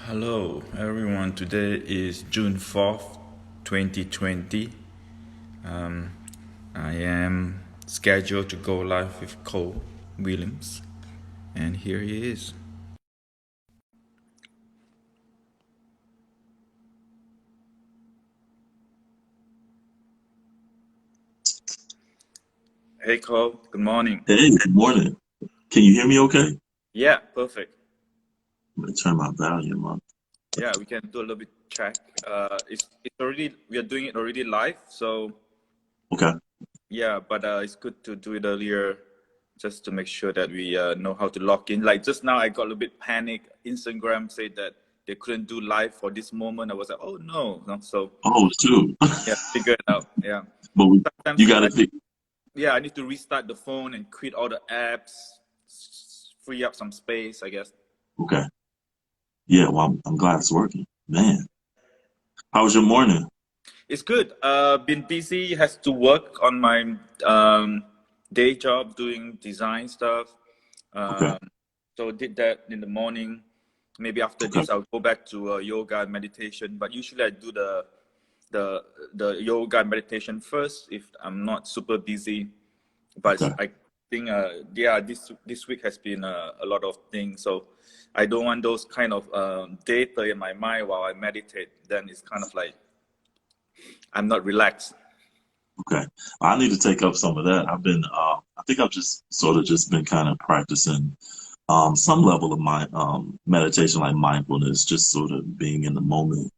Hello, everyone. Today is June 4th, 2020. Um, I am scheduled to go live with Cole Williams, and here he is. Hey, Cole. Good morning. Hey, good morning. Can you hear me okay? Yeah, perfect. I'm gonna turn my volume up. Yeah, we can do a little bit check. It's already we are doing it already live, so Okay. yeah. But it's good to do it earlier, just to make sure that we know how to log in. Like just now, I got a little bit panic. Instagram said that they couldn't do live for this moment. I was like, oh no, no. So Oh, shoot. yeah, figure it out. Yeah. But Sometimes you got to pick. I need to restart the phone and quit all the apps, free up some space, I guess. Okay. Yeah, well, I'm glad it's working. Man, how was your morning? It's good. Been busy. Has to work on my day job doing design stuff. Okay. Um, so did that in the morning. Maybe after Okay. this, I'll go back to yoga and meditation. But usually, I do the the yoga and meditation first if I'm not super busy. But Okay. I think yeah, this week has been a lot of things. So I don't want those kind of data in my mind while I meditate. Then it's kind of like I'm not relaxed. Okay. I need to take up some of that. I think I've just sort of just been kind of practicing some level of my meditation, like mindfulness, just sort of being in the moment.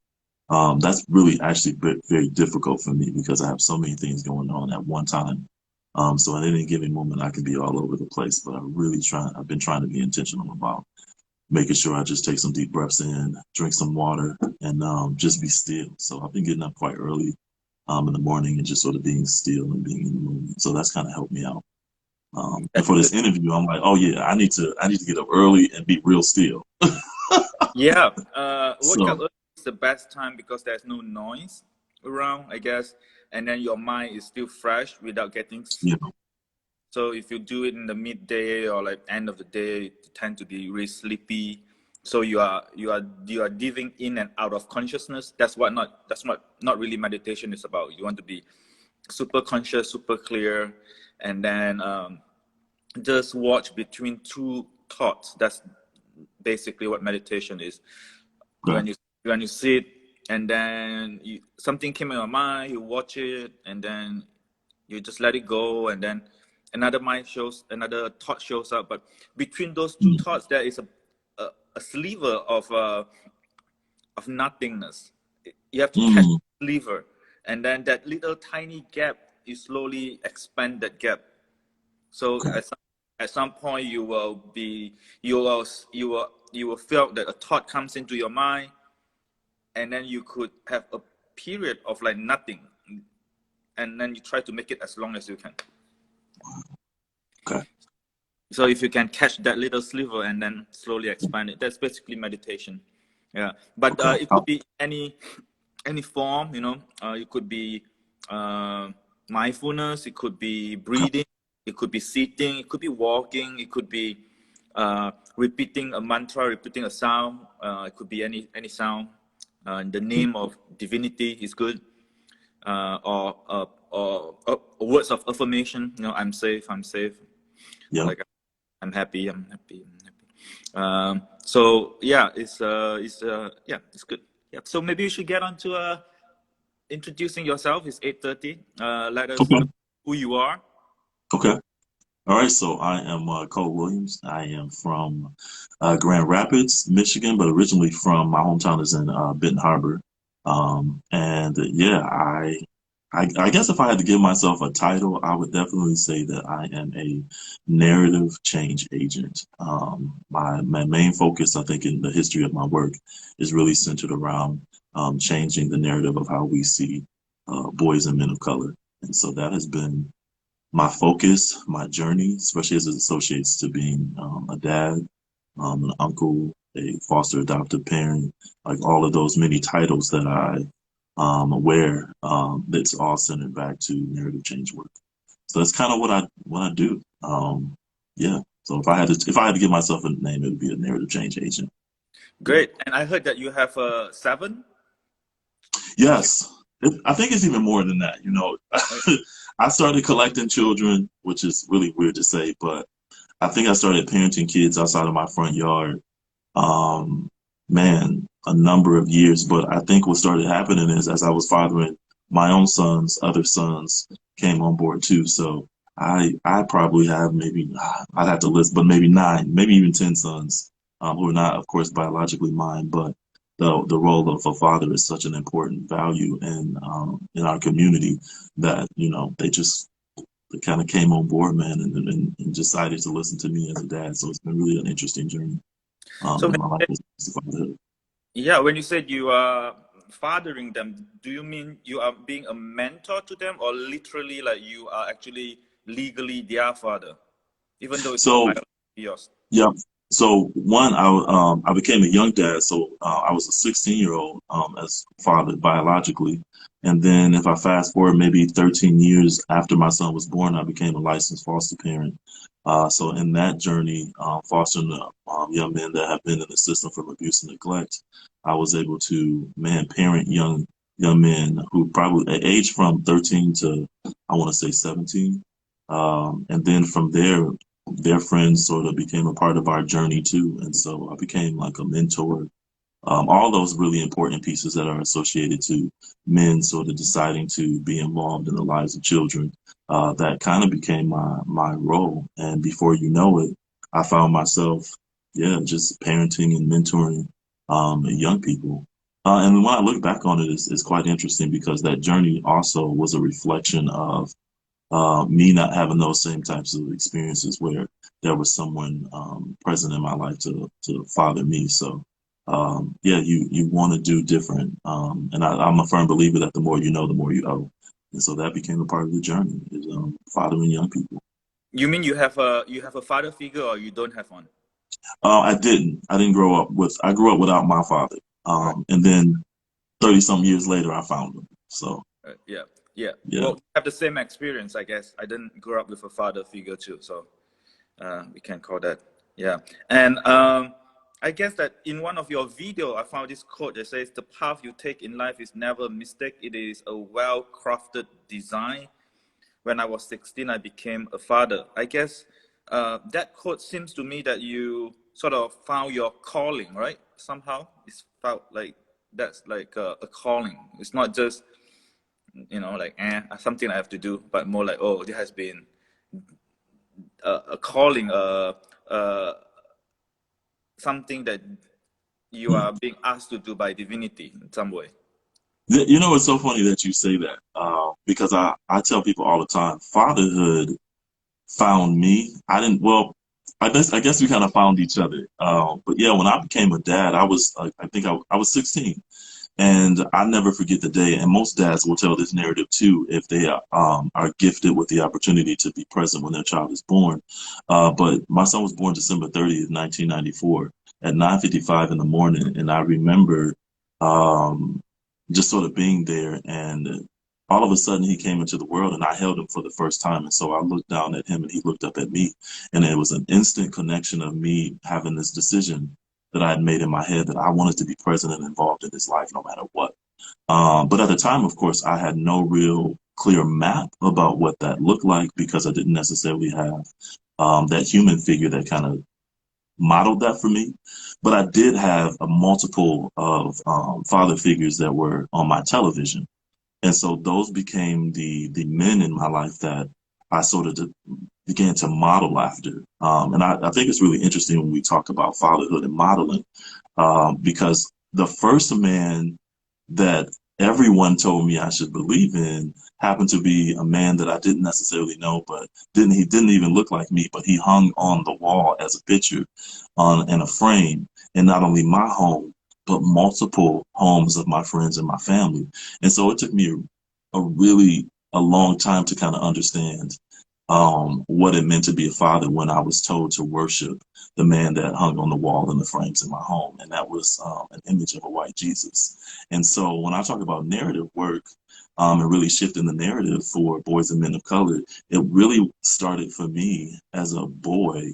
That's really actually very difficult for me because I have so many things going on at one time. So at any given moment, I can be all over the place. But I've been trying to be intentional about making sure I just take some deep breaths in, drink some water, and just be still. So I've been getting up quite early in the morning and just sort of being still and being in the moment. So that's kind of helped me out. And That's for good. this interview, I'm like, oh yeah, I need to get up early and be real still. Yeah, wake up So early is the best time because there's no noise around, I guess, and then your mind is still fresh without getting yeah, sleep. So if you do it in the midday or like end of the day, you tend to be really sleepy. So you are diving in and out of consciousness. That's what not really meditation is about. You want to be super conscious, super clear, and then just watch between two thoughts. That's basically what meditation is. okay, When you sit and then something came in your mind, you watch it, and then you just let it go, and then another thought shows up. But between those two mm, thoughts, there is a sliver of nothingness. You have to catch mm, the sliver, and then that little tiny gap, you slowly expand that gap. So okay, at some point you will feel that a thought comes into your mind, and then you could have a period of like nothing, and then you try to make it as long as you can. okay, So if you can catch that little sliver and then slowly expand it, that's basically meditation. Yeah, but okay. it could be any form. It could be uh, mindfulness. It could be breathing. It could be sitting. It could be walking. It could be repeating a mantra, repeating a sound. It could be any sound. In the name of divinity is good. Or words of affirmation. I'm safe. I'm safe. Yeah. Like I'm happy. I'm happy. I'm happy. So yeah, it's good. Yeah. So maybe you should get on to introducing yourself. It's 8:30. Let us know Okay. who you are. Okay. All right. So I am Cole Williams. I am from Grand Rapids, Michigan, but originally from my hometown is in Benton Harbor. And yeah, I guess if I had to give myself a title, I would definitely say that I am a narrative change agent. My main focus, I think, in the history of my work is really centered around changing the narrative of how we see boys and men of color. And so that has been my focus, my journey, especially as it associates to being a dad, an uncle, a foster adoptive parent, like all of those many titles that I wear, that's all centered back to narrative change work. So that's kind of what I do. Yeah. So if I had to give myself a name, it would be a narrative change agent. Great. And I heard that you have seven children. Yes, I think it's even more than that. Right? I started collecting children, which is really weird to say, but I think I started parenting kids outside of my front yard. Um, man, a number of years. But I think what started happening is as I was fathering my own sons, other sons came on board too. So I probably have maybe I'd have to list, but maybe nine, maybe even 10 sons, who are not, of course, biologically mine, but the role of a father is such an important value in our community that they kind of came on board, man, and decided to listen to me as a dad. So it's been really an interesting journey So in my life as a fatherhood. yeah, when you said you are fathering them, do you mean you are being a mentor to them, or literally like you are actually legally their father, even though it's not So biologically yours? yeah. So one, I became a young dad. So I was a 16-year-old as fathered biologically, and then if I fast forward maybe 13 years after my son was born, I became a licensed foster parent. So in that journey, fostering young men that have been in the system from abuse and neglect, I was able to parent young men who probably aged from 13 to I want to say 17, and then from there their friends sort of became a part of our journey too. And so I became like a mentor. All those really important pieces that are associated to men sort of deciding to be involved in the lives of children. That kind of became my role. And before you know it, I found myself, yeah, just parenting and mentoring young people. And when I look back on it, it's quite interesting because that journey also was a reflection of me not having those same types of experiences where there was someone present in my life to father me. So yeah, you want to do different, and I'm a firm believer that the more you know, the more you owe, and so that became a part of the journey is fathering young people. You mean you have a father figure, or you don't have one? I didn't grow up with. I grew up without my father, Right. and then 30 some years later, I found him. So Yeah. Yeah. yeah. Well, we have the same experience, I guess. I didn't grow up with a father figure too, so we can call that. Yeah. And I guess that in one of your video, I found this quote that says, "The path you take in life is never a mistake. It is a well-crafted design." When I was 16, I became a father. I guess that quote seems to me that you sort of found your calling, right? Somehow, it's felt like that's like a calling. It's not just like something I have to do, but more like, oh, there has been a calling, something that you are being asked to do by divinity in some way. You know, it's so funny that you say that because I tell people all the time, fatherhood found me. I didn't, well, I guess we kind of found each other. But yeah, when I became a dad, I was, I think I was 16. And I never forget the day. And most dads will tell this narrative too if they are gifted with the opportunity to be present when their child is born. But my son was born December 30th, 1994 at 9:55 in the morning. And I remember um, just sort of being there. And all of a sudden he came into the world and I held him for the first time. And so I looked down at him and he looked up at me. And it was an instant connection of me having this decision that I had made in my head that I wanted to be present and involved in his life no matter what. But at the time, of course, I had no real clear map about what that looked like because I didn't necessarily have that human figure that kind of modeled that for me. But I did have a multiple of father figures that were on my television. And so those became the men in my life that I sort of began to model after. And I think it's really interesting when we talk about fatherhood and modeling because the first man that everyone told me I should believe in happened to be a man that I didn't necessarily know, but he didn't even look like me, but he hung on the wall as a picture on in a frame in not only my home, but multiple homes of my friends and my family. And so it took me a really a long time to kind of understand what it meant to be a father when I was told to worship the man that hung on the wall in the frames in my home. And that was an image of a white Jesus. And so when I talk about narrative work and really shifting the narrative for boys and men of color, it really started for me as a boy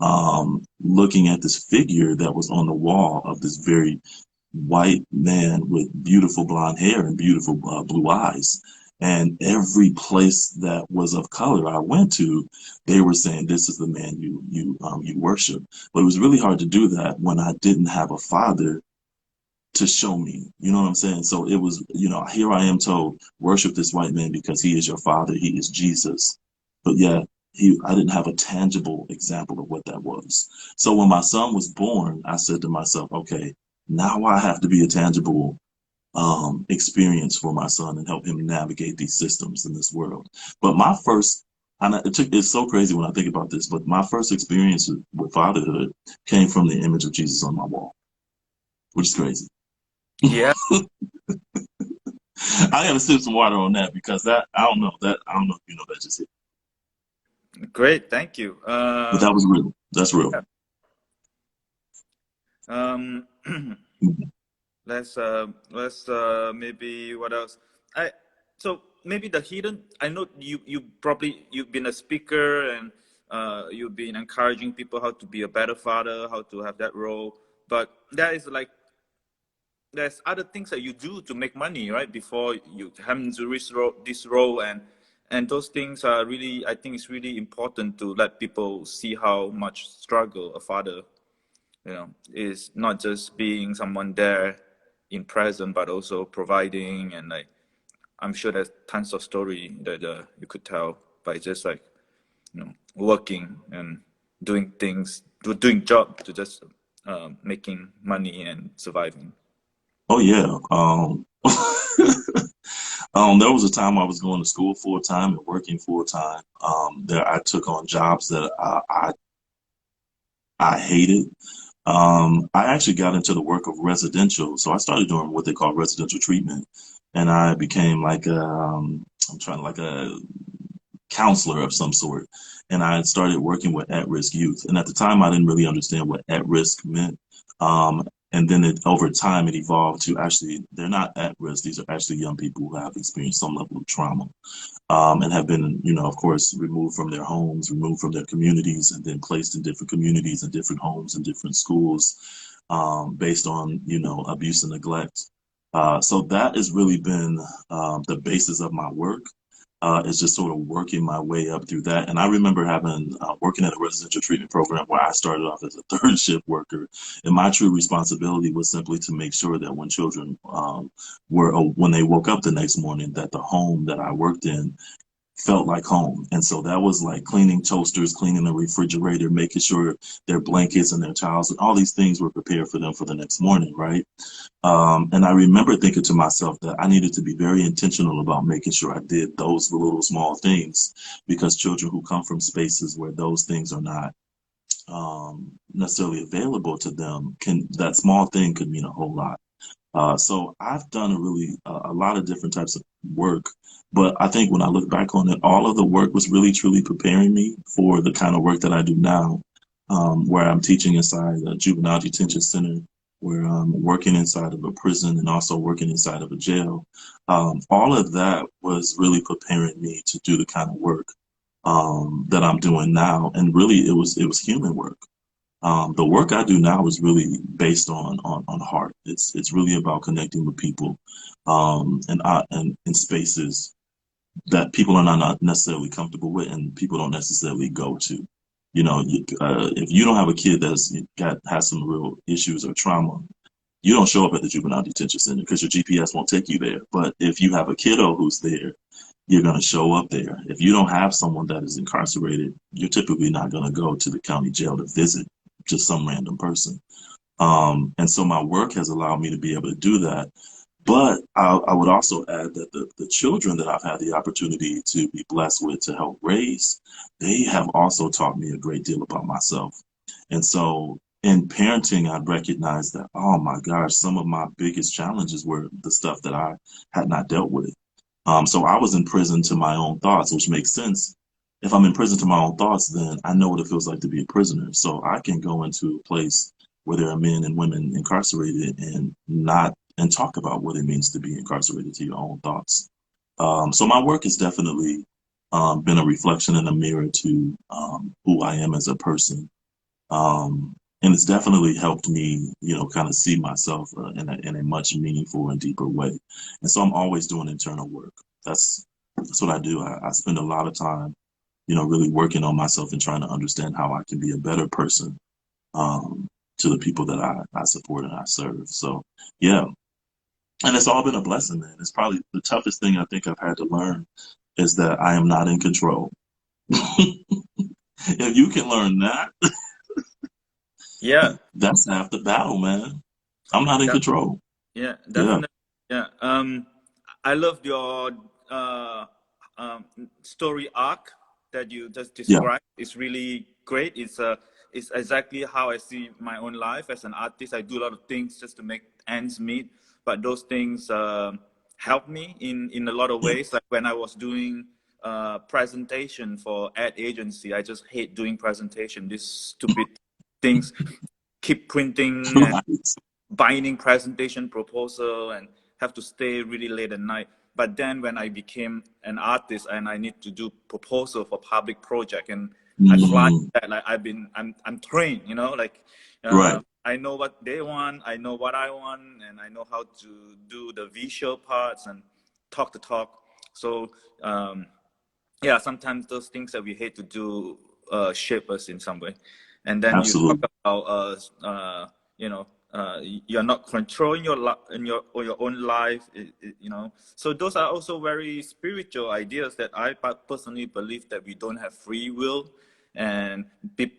looking at this figure that was on the wall of this very white man with beautiful blonde hair and beautiful blue eyes. And every place that was of color I went to, they were saying, "This is the man you worship." But it was really hard to do that when I didn't have a father to show me. You know what I'm saying? So it was, here I am told, worship this white man because he is your father, he is Jesus. But yeah, I didn't have a tangible example of what that was. So when my son was born, I said to myself, okay, now I have to be a tangible experience for my son and help him navigate these systems in this world. But my first, and it's so crazy when I think about this, but my first experience with fatherhood came from the image of Jesus on my wall, which is crazy. Yeah, I gotta sip some water on that because that I don't know if you know that just hit, great. Thank you. but that was real. That's real. Yeah. Um, Mhm. let's maybe what else? I so maybe the hidden. I know you've been a speaker and you've been encouraging people how to be a better father, how to have that role. But that is like there's other things that you do to make money, right? Before you having to reach this role, and those things are really, I think it's really important to let people see how much struggle a father, is not just being someone there in present, but also providing and like I'm sure there's tons of story that you could tell by just like working and doing things, doing job to just making money and surviving. Oh yeah. There was a time I was going to school full time and working full time. There I took on jobs that I hated. I actually got into the work of residential, so I started doing what they call residential treatment, and I became like I'm trying to like a counselor of some sort. And I had started working with at-risk youth. And at the time, I didn't really understand what at-risk meant. And then over time, it evolved to actually, they're not at risk. These are actually young people who have experienced some level of trauma and have been, of course, removed from their homes, removed from their communities, and then placed in different communities and different homes and different schools based on, abuse and neglect. So that has really been the basis of my work is just sort of working my way up through that. And I remember having working at a residential treatment program where I started off as a third shift worker, and my true responsibility was simply to make sure that when children when they woke up the next morning, that the home that I worked in felt like home. And so that was like cleaning toasters, cleaning the refrigerator, making sure their blankets and their towels and all these things were prepared for them for the next morning, right? And I remember thinking to myself that I needed to be very intentional about making sure I did those little small things because children who come from spaces where those things are not necessarily available to them that small thing could mean a whole lot. So I've done a lot of different types of work, but I think when I look back on it, all of the work was really truly preparing me for the kind of work that I do now, where I'm teaching inside a juvenile detention center, where I'm working inside of a prison and also working inside of a jail. All of that was really preparing me to do the kind of work that I'm doing now, and really it was human work. The work I do now is really based on heart. It's really about connecting with people, and in spaces that people are not necessarily comfortable with, and people don't necessarily go to. If you don't have a kid has some real issues or trauma, you don't show up at the juvenile detention center because your GPS won't take you there. But if you have a kiddo who's there, you're going to show up there. If you don't have someone that is incarcerated, you're typically not going to go to the county jail to visit just some random person. And so my work has allowed me to be able to do that. But I would also add that the children that I've had the opportunity to be blessed with to help raise, they have also taught me a great deal about myself. And so in parenting, I recognized that, oh my gosh, some of my biggest challenges were the stuff that I had not dealt with. So I was in prison to my own thoughts, which makes sense. If I'm in prison to my own thoughts, then I know what it feels like to be a prisoner. So I can go into a place where there are men and women incarcerated and talk about what it means to be incarcerated to your own thoughts. So my work has definitely been a reflection and a mirror to who I am as a person. And it's definitely helped me, kind of see myself in a much meaningful and deeper way. And so I'm always doing internal work. That's what I do. I spend a lot of time, really working on myself and trying to understand how I can be a better person um, to the people that I support and I serve. So yeah, and it's all been a blessing, man. It's probably the toughest thing I think I've had to learn is that I am not in control. If you can learn that, Yeah, that's half the battle, man. I'm not in control. yeah, Yeah, definitely. Yeah. I love your uh, um, story arc that you just yeah, described. It's really great. It's exactly how I see my own life as an artist. I do a lot of things just to make ends meet, but those things help me in a lot of yeah. ways. Like when I was doing presentation for ad agency, I just hate doing presentation. These stupid things, keep printing and Right. binding presentation proposal and have to stay really late at night. But then when I became an artist and I need to do proposal for public project and I fly Mhm. that, like I'm trained, like Right. I know what they want, I know what I want, and I know how to do the visual parts and talk the talk. So um, yeah, sometimes those things that we hate to do shape us in some way. And then you talk Absolutely. about you know you're not controlling your in your or your own life, so those are also very spiritual ideas that I personally believe that we don't have free will, and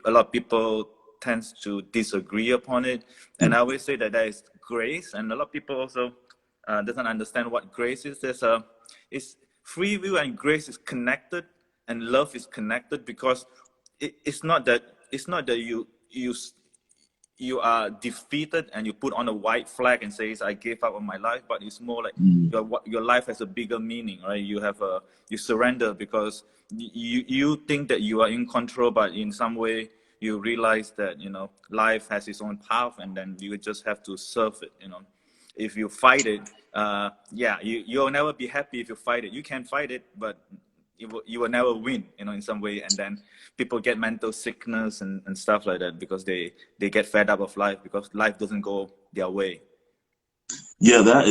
a lot of people tends to disagree upon it. Yeah. And I always say that there is grace, and a lot of people also doesn't understand what grace is. It's free will and grace is connected, and love is connected, because it's not that you are defeated and you put on a white flag and says I gave up on my life, but it's more like Mm. your life has a bigger meaning, right? You surrender because you think that you are in control, but in some way you realize that life has its own path, and then you just have to serve it. If you fight it, yeah, you'll never be happy. If you fight it, you can fight it, but you will never win, in some way. And then people get mental sickness and stuff like that because they get fed up of life because life doesn't go their way. Yeah,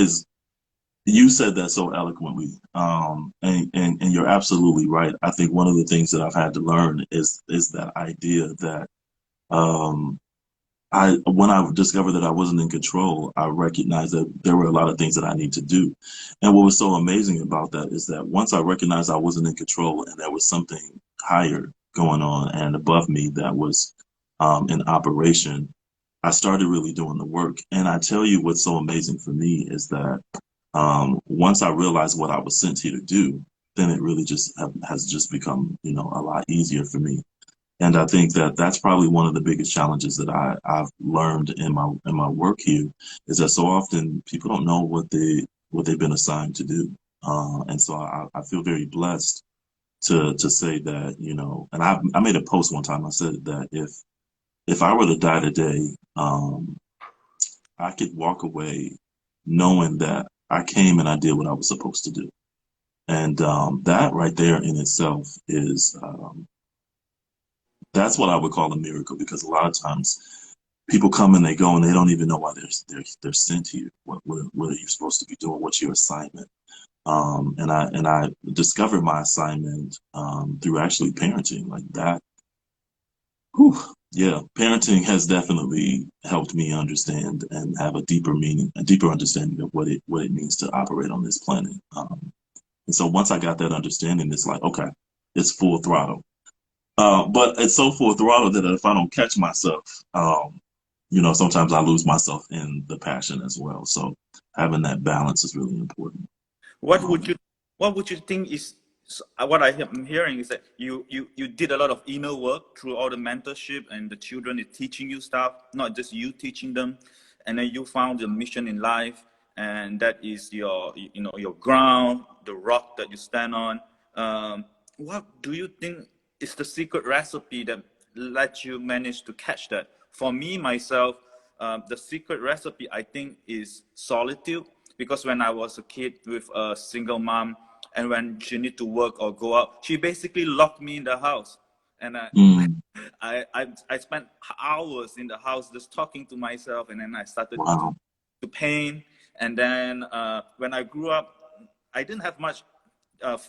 you said that so eloquently. And you're absolutely right. I think one of the things that I've had to learn is that idea that um when I discovered that I wasn't in control, I recognized that there were a lot of things that I need to do. And what was so amazing about that is that once I recognized I wasn't in control and there was something higher going on and above me that was in operation, I started really doing the work. And I tell you what's so amazing for me is that once I realized what I was sent here to do, then it really has just become, a lot easier for me. And I think that that's probably one of the biggest challenges that I've learned in my work here is that so often people don't know what they've been assigned to do. And so I feel very blessed to say that, and I made a post one time. I said that if I were to die today, I could walk away knowing that I came and I did what I was supposed to do. And that right there in itself is that's what I would call a miracle because a lot of times people come and they go and they don't even know why they're sent here. What are you supposed to be doing? What's your assignment? And I discovered my assignment through actually parenting like that. Whew, yeah, parenting has definitely helped me understand and have a deeper meaning, a deeper understanding of what it means to operate on this planet. And so once I got that understanding, it's like okay, it's full throttle. But it's so full throttle that if I don't catch myself, sometimes I lose myself in the passion as well. So having that balance is really important. What would Um, you what would you think is what I'm hearing is that you did a lot of inner work through all the mentorship, and the children is teaching you stuff, not just you teaching them, and then you found the mission in life, and that is your ground, the rock that you stand on. What do you think is the secret recipe that let you manage to catch that? For me myself, the secret recipe I think is solitude, because when I was a kid with a single mom, and when she need to work or go out, she basically locked me in the house, and mm, I spent hours in the house just talking to myself, and then I started Wow. to paint. And then when I grew up, I didn't have much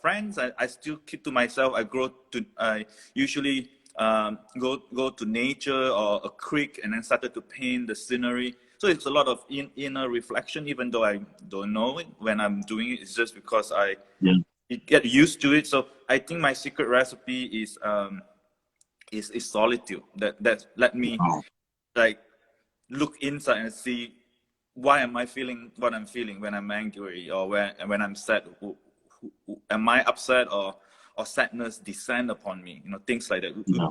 friends. I still keep to myself. I usually go to nature or a creek, and then started to paint the scenery. So it's a lot of inner reflection, even though I don't know it when I'm doing it. It's just because I Yeah. get used to it. So I think my secret recipe is solitude. That let me Wow. like look inside and see why am I feeling what I'm feeling when I'm angry or when I'm sad. Am I upset or sadness descend upon me? Things like that. Yeah.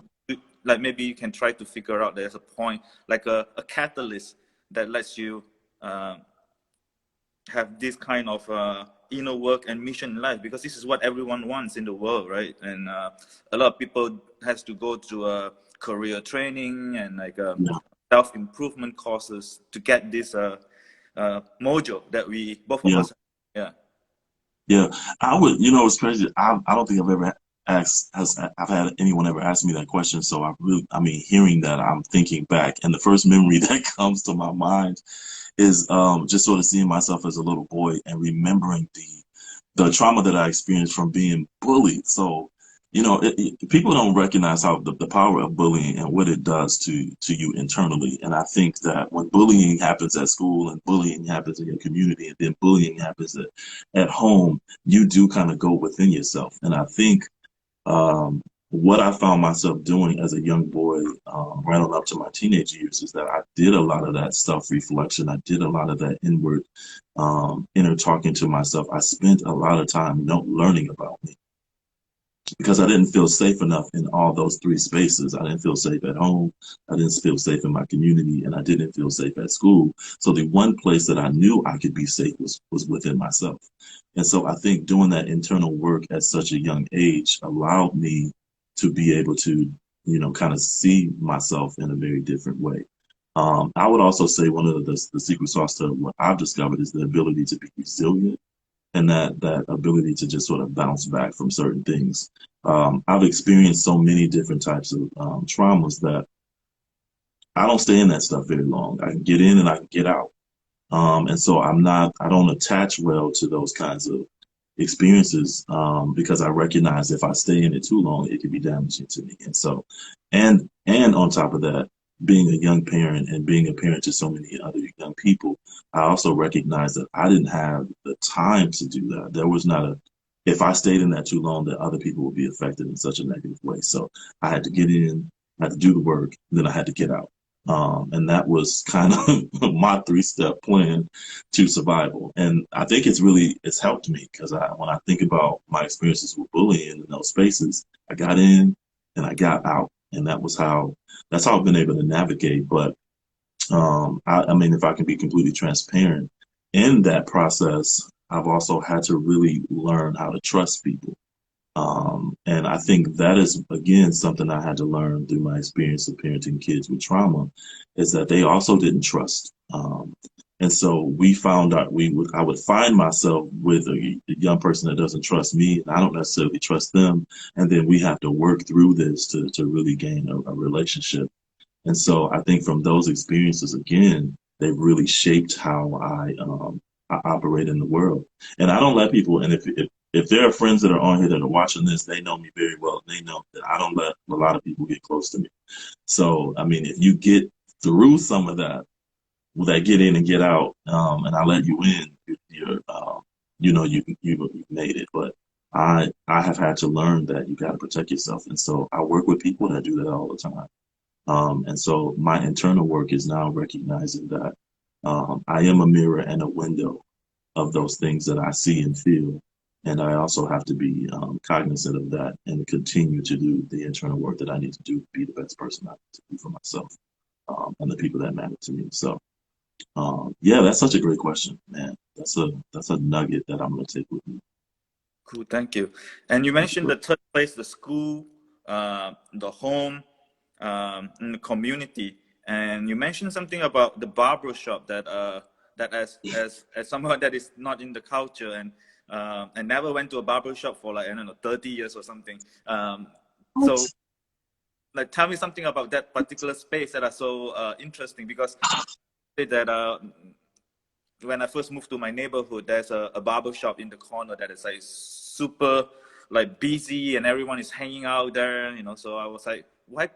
Like maybe you can try to figure out there's a point, like a catalyst that lets you have this kind of inner work and mission in life, because this is what everyone wants in the world, right? And a lot of people has to go to career training and like Yeah. self-improvement courses to get this mojo that we both of Yeah. us. Yeah. Yeah. I would, it's crazy. I don't think I've ever I've had anyone ever ask me that question. So I mean, hearing that, I'm thinking back, and the first memory that comes to my mind is just sort of seeing myself as a little boy and remembering the trauma that I experienced from being bullied. So, people don't recognize how the power of bullying and what it does to you internally. And I think that when bullying happens at school and bullying happens in your community and then bullying happens at home, you do kind of go within yourself. And I think what I found myself doing as a young boy, right on up to my teenage years, is that I did a lot of that self reflection. I did a lot of that inner talking to myself. I spent a lot of time learning about me because I didn't feel safe enough in all those three spaces. I didn't feel safe at home. I didn't feel safe in my community, and I didn't feel safe at school. So the one place that I knew I could be safe was within myself. And so I think doing that internal work at such a young age allowed me to be able to, kind of see myself in a very different way. I would also say one of the secret sauce to what I've discovered is the ability to be resilient and that ability to just sort of bounce back from certain things. I've experienced so many different types of traumas that I don't stay in that stuff very long. I can get in and I can get out. And so I don't attach well to those kinds of experiences because I recognize if I stay in it too long, it can be damaging to me. And so, and on top of that, being a young parent and being a parent to so many other young people, I also recognize that I didn't have the time to do that. There was not if I stayed in that too long, that other people would be affected in such a negative way. So I had to get in, I had to do the work, then I had to get out. And that was kind of my three-step plan to survival. And I think it's helped me because when I think about my experiences with bullying in those spaces, I got in and I got out. And that's how I've been able to navigate. But I mean, if I can be completely transparent in that process, I've also had to really learn how to trust people. And I think that is, again, something I had to learn through my experience of parenting kids with trauma, is that they also didn't trust. And so we found out I would find myself with a young person that doesn't trust me, and I don't necessarily trust them. And then we have to work through this to really gain a relationship. And so I think from those experiences, again, they really shaped how I operate in the world. And I don't let people, and if there are friends that are on here that are watching this, they know me very well. They know that I don't let a lot of people get close to me. So, I mean, if you get through some of that, will that get in and get out, and I let you in, you've made it. But I have had to learn that you got to protect yourself. And so I work with people that do that all the time. And so my internal work is now recognizing that I am a mirror and a window of those things that I see and feel. And I also have to be cognizant of that and continue to do the internal work that I need to do to be the best person I need to be for myself and the people that matter to me. So, yeah, that's such a great question, man. That's a nugget that I'm going to take with me. Cool. Thank you. And you mentioned the third place, the school, the home, and the community. And you mentioned something about the barber shop that as someone that is not in the culture and never went to a barber shop for like, I don't know, 30 years or something. So like tell me something about that particular space that are so interesting because that when I first moved to my neighborhood, there's a barber shop in the corner that is like super like busy and everyone is hanging out there, you know. So I was like, why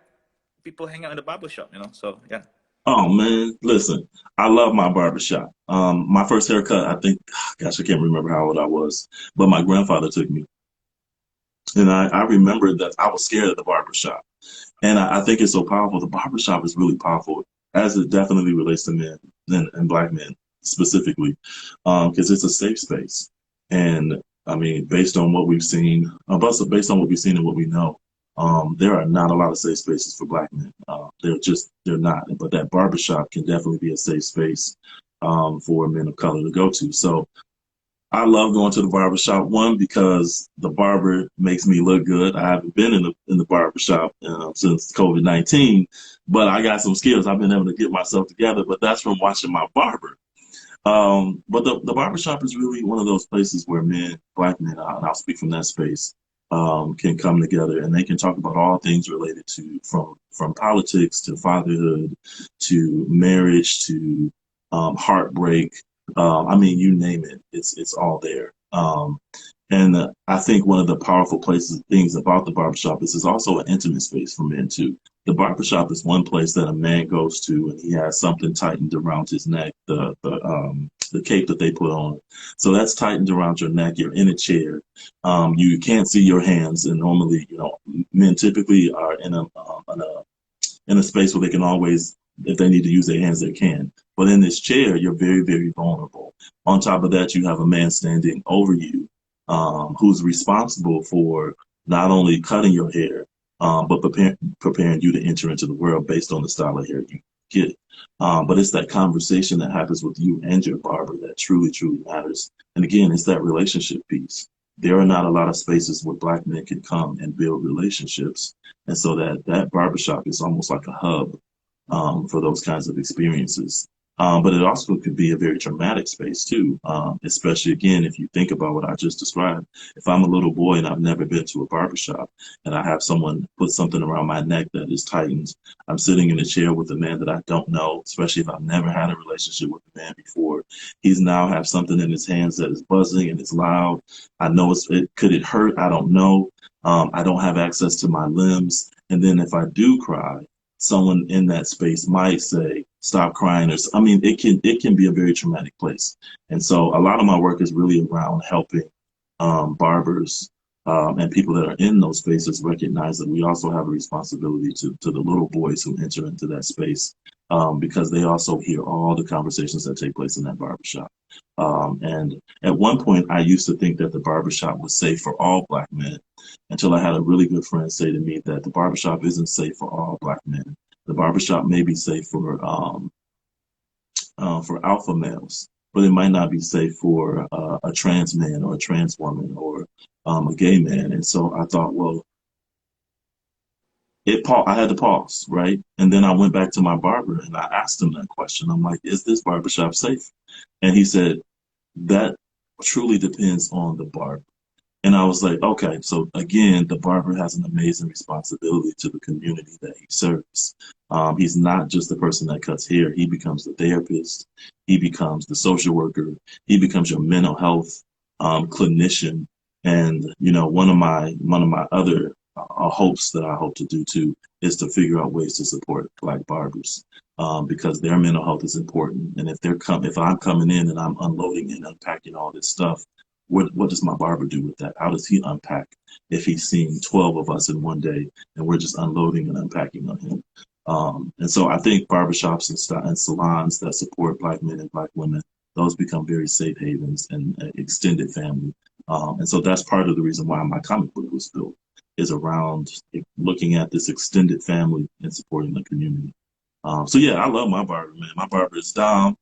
people hang out in the barber shop, you know? So yeah. Oh man, listen, I love my barbershop. My first haircut, I think, gosh, I can't remember how old I was, but my grandfather took me. And I remember that I was scared of the barbershop. And I think it's so powerful. The barbershop is really powerful, as it definitely relates to men and black men specifically, because it's a safe space. And I mean, based on what we've seen, based on what we've seen and what we know, there are not a lot of safe spaces for black men. They're not. But that barbershop can definitely be a safe space for men of color to go to. So I love going to the barber shop. One, because the barber makes me look good. I haven't been in the barber shop since COVID-19, but I got some skills. I've been able to get myself together, but that's from watching my barber. But the barber shop is really one of those places where men, black men, and I'll speak from that space, can come together and they can talk about all things related to from politics to fatherhood to marriage to heartbreak. I mean, you name it, it's all there. And I think one of the powerful places things about the barbershop is it's also an intimate space for men too. The barbershop is one place that a man goes to and he has something tightened around his neck, the cape that they put on. So that's tightened around your neck. You're in a chair. You can't see your hands, and normally, you know, men typically are in a space where they can always, if they need to use their hands, they can. But in this chair, you're very, very vulnerable. On top of that, you have a man standing over you who's responsible for not only cutting your hair, but preparing you to enter into the world based on the style of hair you get. But it's that conversation that happens with you and your barber that truly, truly matters. And again, it's that relationship piece. There are not a lot of spaces where black men can come and build relationships. And so that barbershop is almost like a hub for those kinds of experiences. But it also could be a very traumatic space too, especially again, if you think about what I just described. If I'm a little boy and I've never been to a barbershop and I have someone put something around my neck that is tightened, I'm sitting in a chair with a man that I don't know, especially if I've never had a relationship with a man before. He's now have something in his hands that is buzzing and it's loud. I know could it hurt? I don't know. I don't have access to my limbs. And then if I do cry, someone in that space might say, stop crying. I mean, it can be a very traumatic place. And so a lot of my work is really around helping barbers and people that are in those spaces recognize that we also have a responsibility to the little boys who enter into that space because they also hear all the conversations that take place in that barbershop. And at one point, I used to think that the barbershop was safe for all black men until I had a really good friend say to me that the barbershop isn't safe for all black men. The barbershop may be safe for alpha males, but it might not be safe for a trans man or a trans woman or a gay man. And so I thought, well, I had to pause, right? And then I went back to my barber and I asked him that question. I'm like, is this barbershop safe? And he said, that truly depends on the barber. And I was like, okay, so again, the barber has an amazing responsibility to the community that he serves. He's not just the person that cuts hair. He becomes the therapist. He becomes the social worker. He becomes your mental health clinician. And you know, one of my other hopes that I hope to do too is to figure out ways to support Black barbers because their mental health is important. And if I'm coming in and I'm unloading and unpacking all this stuff, what does my barber do with that? How does he unpack if he's seeing 12 of us in one day and we're just unloading and unpacking on him? And so I think barbershops and salons that support Black men and Black women, those become very safe havens and extended family. And so that's part of the reason why my comic book was built, is around looking at this extended family and supporting the community. So yeah, I love my barber, man. My barber is Dom.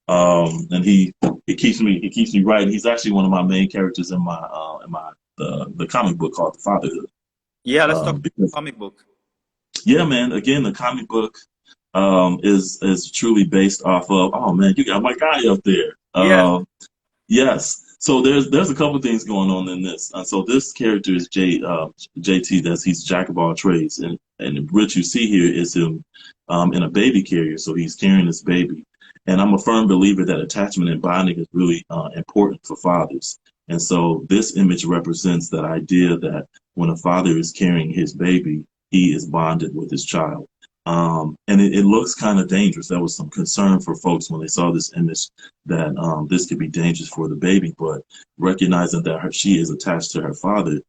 And he keeps me right. He's actually one of my main characters in the comic book called The Fatherhood. Yeah, let's talk Because comic book. yeah, man. Again, the comic book is truly based off of. Oh man, you got my guy up there. Yeah. Yes. So there's a couple of things going on in this. So this character is JT. He's Jack of all trades, and And what you see here is him in a baby carrier, so he's carrying this baby. And I'm a firm believer that attachment and bonding is really important for fathers. And so this image represents that idea that when a father is carrying his baby, he is bonded with his child. And it looks kind of dangerous. There was some concern for folks when they saw this image that this could be dangerous for the baby, but recognizing that she is attached to her father,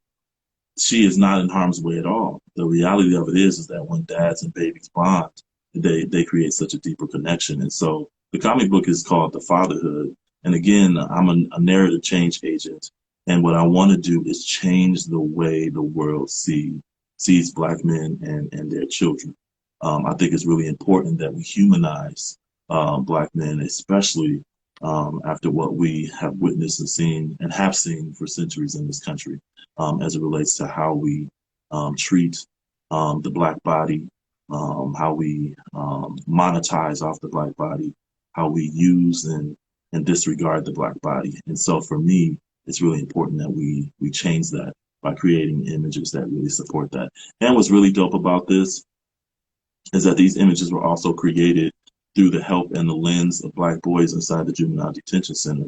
she is not in harm's way at all. The reality of it is that when dads and babies bond, they create such a deeper connection. And so the comic book is called The Fatherhood. And again, I'm a narrative change agent. And what I want to do is change the way the world sees Black men and their children. I think it's really important that we humanize Black men, especially after what we have witnessed and seen and have seen for centuries in this country, as it relates to how we treat the Black body, how we monetize off the Black body, how we use and disregard the Black body. And so for me, it's really important that we change that by creating images that really support that. And what's really dope about this is that these images were also created through the help and the lens of Black boys inside the juvenile detention center.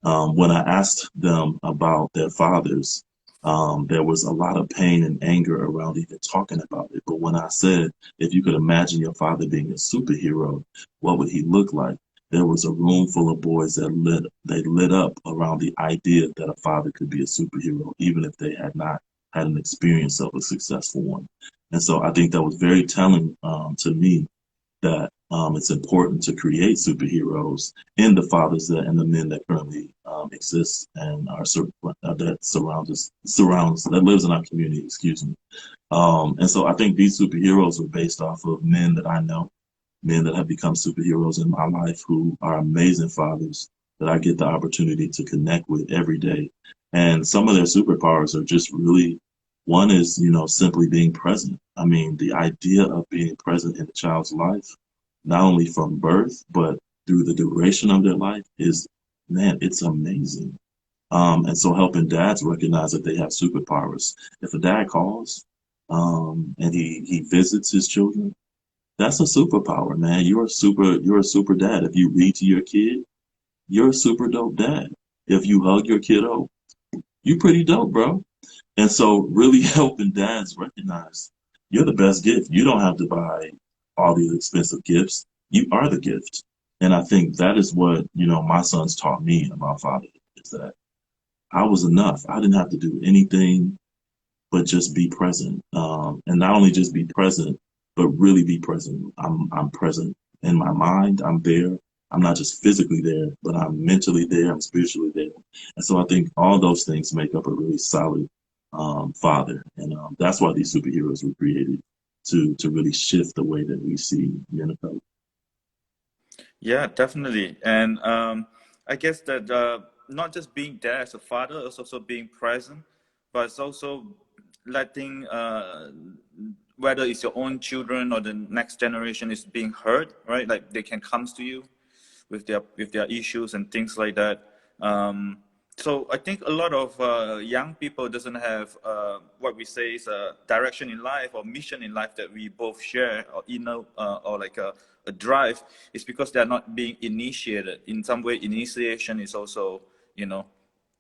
When I asked them about their fathers, there was a lot of pain and anger around even talking about it. But when I said, if you could imagine your father being a superhero, what would he look like? There was a room full of boys that lit up around the idea that a father could be a superhero, even if they had not had an experience of a successful one. And so I think that was very telling to me that it's important to create superheroes in the fathers and the men that currently exist and that surrounds that lives in our community. Excuse me. And so I think these superheroes are based off of men that I know, men that have become superheroes in my life who are amazing fathers that I get the opportunity to connect with every day. And some of their superpowers are just really, one is, simply being present. I mean, the idea of being present in a child's life, not only from birth, but through the duration of their life is, man, it's amazing. And so helping dads recognize that they have superpowers. If a dad calls and he visits his children, that's a superpower, man. You're a super dad. If you read to your kid, you're a super dope dad. If you hug your kiddo, you pretty dope, bro. And so really helping dads recognize you're the best gift. You don't have to buy all these expensive gifts. You are the gift. And I think that is what, my sons taught me about fatherhood is that I was enough. I didn't have to do anything but just be present. And not only just be present, but really be present. I'm present in my mind. I'm there. I'm not just physically there, but I'm mentally there. I'm spiritually there. And so I think all those things make up a really solid father. And that's why these superheroes were created to really shift the way that we see men of color. Yeah, definitely. And I guess that not just being there as a father, it's also being present, but it's also letting, whether it's your own children or the next generation is being heard, right? Like they can come to you with their issues and things like that. So I think a lot of young people doesn't have what we say is a direction in life or mission in life that we both share or or like a drive. It's because they're not being initiated in some way. Initiation is also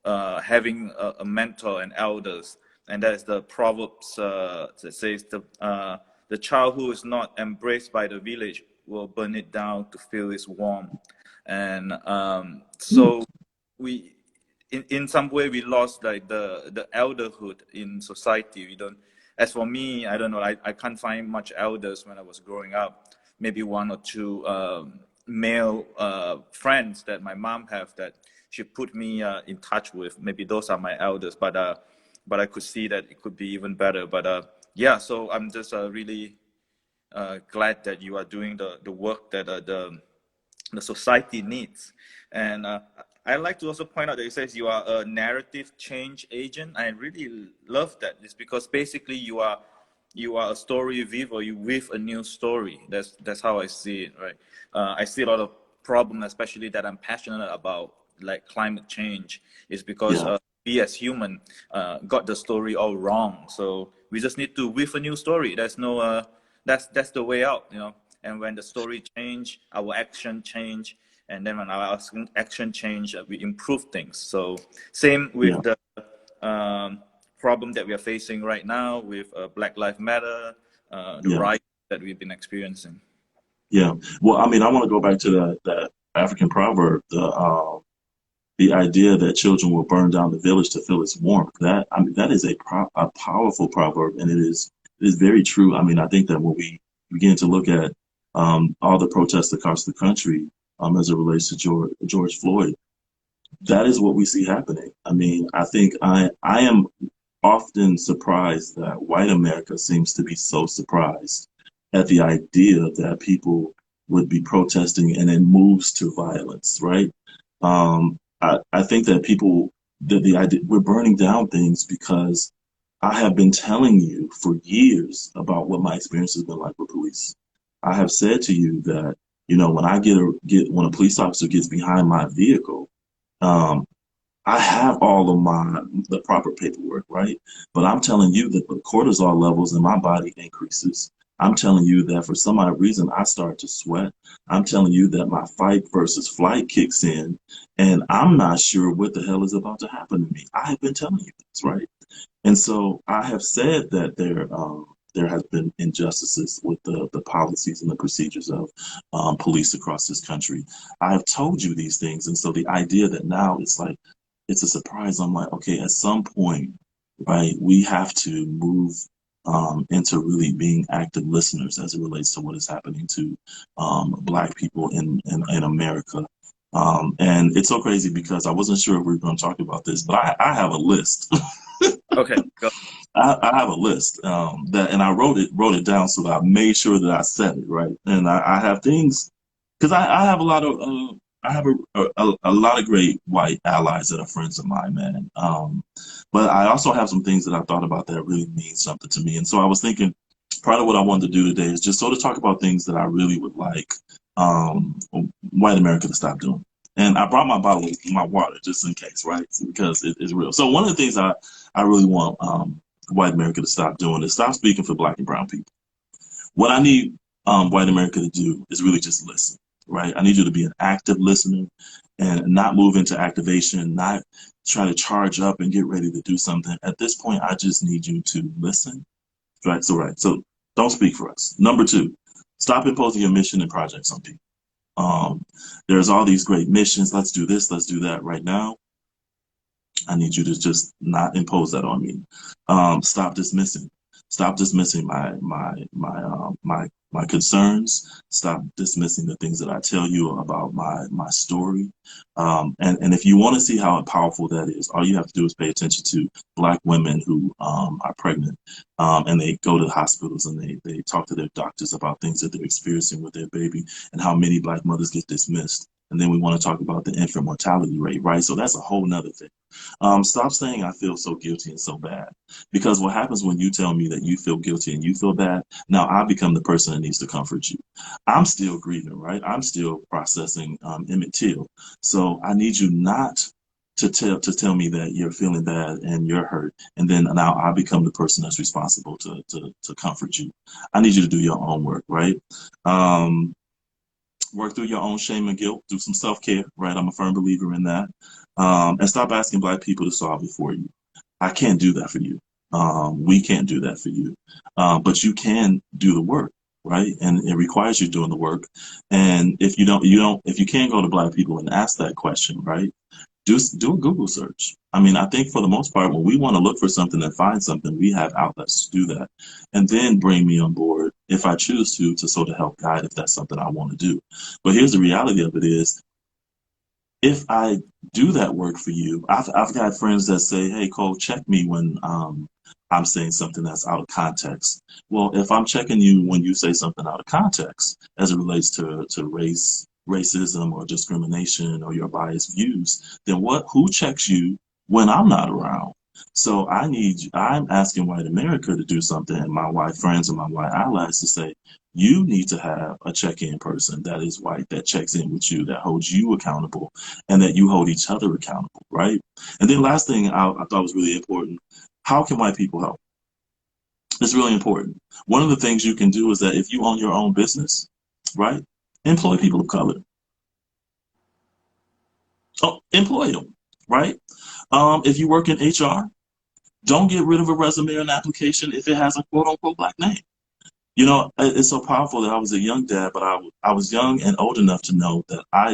having a mentor and elders, and that is the proverbs that says the child who is not embraced by the village will burn it down to feel its warmth. And so we in some way we lost like the elderhood in society. We don't, as for me, I don't know, I can't find much elders when I was growing up. Maybe one or two male friends that my mom have that she put me in touch with. Maybe those are my elders, but I could see that it could be even better. But yeah, so I'm just really glad that you are doing the work that the society needs. And I like to also point out that it says you are a narrative change agent. I really love that. It's because basically you are a story weaver. You weave a new story. That's how I see it, right? I see a lot of problems, especially that I'm passionate about, like climate change, is because Yeah. we as human got the story all wrong. So we just need to weave a new story. There's no that's the way out, you know. And when the story change, our action change, and then when our action change, we improve things. So same Yeah, with the um, problem that we are facing right now with Black Lives Matter, the yeah, rights that we've been experiencing. yeah. Well, I mean, I want to go back to that African proverb, the idea that children will burn down the village to feel its warmth. That, I mean, that is a powerful proverb, and it is very true. I mean, I think that when we begin to look at all the protests across the country as it relates to George Floyd, that is what we see happening. I mean, I think I am often surprised that white America seems to be so surprised at the idea that people would be protesting and it moves to violence, right? I think that people, the idea, we're burning down things because I have been telling you for years about what my experience has been like with police. I have said to you that, you know, when when a police officer gets behind my vehicle, um, I have all of the proper paperwork, right? But I'm telling you that the cortisol levels in my body increases. I'm telling you that for some odd reason I start to sweat. I'm telling you that my fight versus flight kicks in, and I'm not sure what the hell is about to happen to me. I have been telling you this, right? And so I have said that there has been injustices with the policies and the procedures of police across this country. I have told you these things, and so the idea that now it's like it's a surprise. I'm like, okay, at some point, right, we have to move into really being active listeners as it relates to what is happening to Black people in America. And it's so crazy because I wasn't sure if we were going to talk about this, but I have a list. Okay, go. I have a list that, and I wrote it down so that I made sure that I said it right. And I have things because I have a lot of I have a lot of great white allies that are friends of mine, man. But I also have some things that I thought about that really mean something to me. And so I was thinking, part of what I wanted to do today is just sort of talk about things that I really would like um, white America to stop doing. And I brought my bottle of my water just in case, right? Because it's real. So one of the things I really want white America to stop doing is stop speaking for Black and brown people. What I need white America to do is really just listen, right? I need you to be an active listener and not move into activation, not try to charge up and get ready to do something. At this point, I just need you to listen, right? So don't speak for us. Number two, stop imposing your mission and projects on people. There's all these great missions. Let's do this. Let's do that right now. I need you to just not impose that on me. Stop dismissing. Stop dismissing my concerns. Stop dismissing the things that I tell you about my story. And if you want to see how powerful that is, all you have to do is pay attention to Black women who are pregnant, and they go to the hospitals and they talk to their doctors about things that they're experiencing with their baby and how many Black mothers get dismissed. And then we want to talk about the infant mortality rate, right? So that's a whole nother thing. Stop saying I feel so guilty and so bad. Because what happens when you tell me that you feel guilty and you feel bad, now I become the person that needs to comfort you. I'm still grieving, right? I'm still processing Emmett Till. So I need you not to tell me that you're feeling bad and you're hurt, and then now I become the person that's responsible to comfort you. I need you to do your own work, right? Um, Work through your own shame and guilt, do some self care, right? I'm a firm believer in that. And stop asking Black people to solve it for you. I can't do that for you. We can't do that for you. But you can do the work, right? And it requires you doing the work. And if you can't go to Black people and ask that question, right? Do a Google search. I mean, I think for the most part, when we want to look for something and find something, we have outlets to do that. And then bring me on board if I choose to sort of help guide if that's something I want to do. But here's the reality of it is, if I do that work for you, I've got friends that say, hey, Cole, check me when I'm saying something that's out of context. Well, if I'm checking you when you say something out of context as it relates to racism or discrimination or your biased views, then who checks you when I'm not around? So I'm asking white America to do something, and my white friends and my white allies to say, you need to have a check-in person that is white, that checks in with you, that holds you accountable, and that you hold each other accountable, right? And then last thing I thought was really important, how can white people help? It's really important. One of the things you can do is that if you own your own business, right, employ people of color. Oh, employ them, right? If you work in HR, don't get rid of a resume or an application if it has a quote unquote black name. You know, it's so powerful that I was a young dad, but I was young and old enough to know that I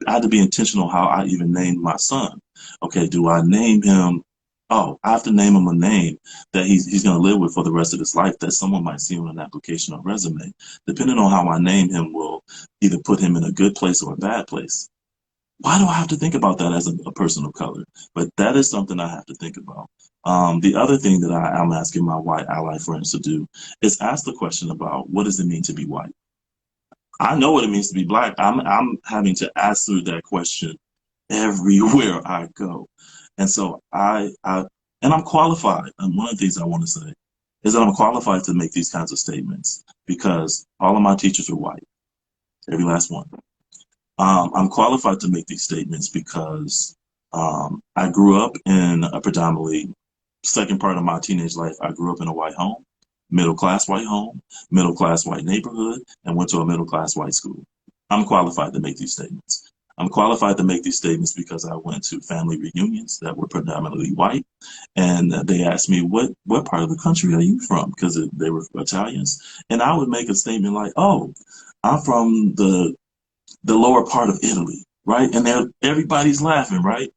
had to be intentional how I even named my son. Okay, do I name him? Oh, I have to name him a name that he's going to live with for the rest of his life that someone might see on an application or resume. Depending on how I name him will either put him in a good place or a bad place. Why do I have to think about that as a person of color? But that is something I have to think about. The other thing that I'm asking my white ally friends to do is ask the question about what does it mean to be white? I know what it means to be black. I'm having to ask through that question everywhere I go. And so and I'm qualified. And one of the things I want to say is that I'm qualified to make these kinds of statements because all of my teachers are white, every last one. I'm qualified to make these statements because I grew up in a predominantly second part of my teenage life. I grew up in a white home, middle class white neighborhood, and went to a middle class white school. I'm qualified to make these statements. I'm qualified to make these statements because I went to family reunions that were predominantly white, and they asked me, what part of the country are you from? Because they were Italians, and I would make a statement like, "Oh, I'm from the lower part of Italy," right? And everybody's laughing, right?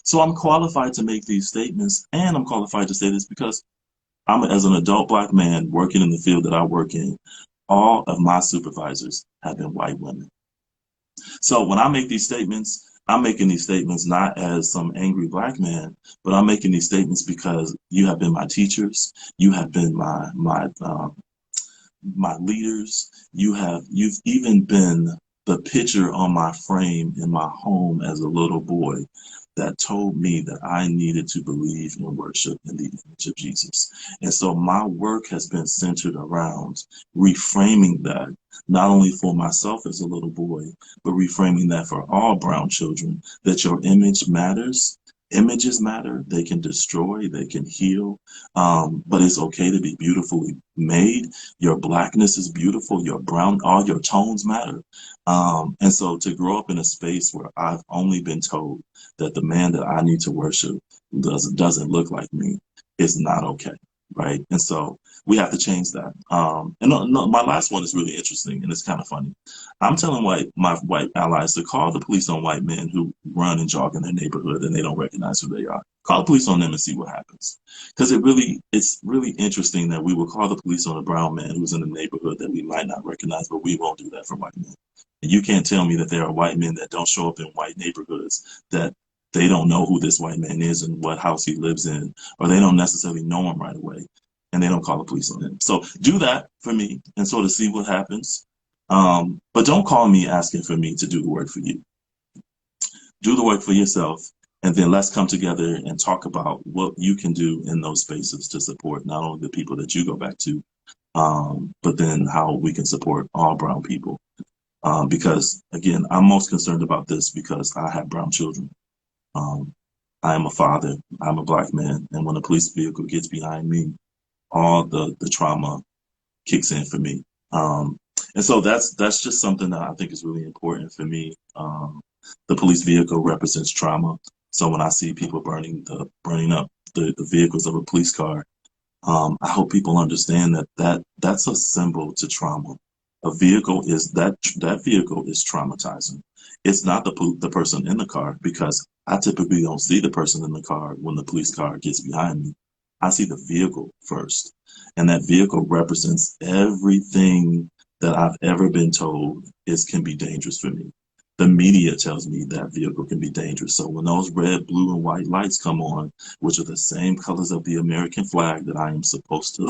So I'm qualified to make these statements, and I'm qualified to say this because as an adult black man working in the field that I work in, all of my supervisors have been white women. So when I make these statements, I'm making these statements not as some angry black man, but I'm making these statements because you have been my teachers, you have been my leaders. You've even been the picture on my frame in my home as a little boy that told me that I needed to believe and worship in the image of Jesus. And so my work has been centered around reframing that, not only for myself as a little boy, but reframing that for all brown children, that your image matters. Images matter. They can destroy, they can heal, but it's okay to be beautifully made. Your blackness is beautiful. Your brown, all your tones matter. And so to grow up in a space where I've only been told that the man that I need to worship doesn't look like me is not okay, right? And so we have to change that. And no, my last one is really interesting and it's kind of funny. I'm telling my white allies to call the police on white men who run and jog in their neighborhood and they don't recognize who they are. Call the police on them and see what happens. Because it's really interesting that we will call the police on a brown man who's in a neighborhood that we might not recognize, but we won't do that for white men. And you can't tell me that there are white men that don't show up in white neighborhoods that they don't know who this white man is and what house he lives in, or they don't necessarily know him right away, and they don't call the police on him. So do that for me and sort of see what happens. But don't call me asking for me to do the work for you. Do the work for yourself, and then let's come together and talk about what you can do in those spaces to support not only the people that you go back to, but then how we can support all brown people. Because again, I'm most concerned about this because I have brown children. Um, I am a father. I'm a black man, and when a police vehicle gets behind me, all the trauma kicks in for me. And so that's just something that I think is really important for me. The police vehicle represents trauma. So when I see people burning up the vehicles of a police car, I hope people understand that's a symbol to trauma. A vehicle is that vehicle is traumatizing. It's not the person in the car because I typically don't see the person in the car when the police car gets behind me. I see the vehicle first, and that vehicle represents everything that I've ever been told is can be dangerous for me. The media tells me that vehicle can be dangerous. So when those red, blue, and white lights come on, which are the same colors of the American flag that I am supposed to,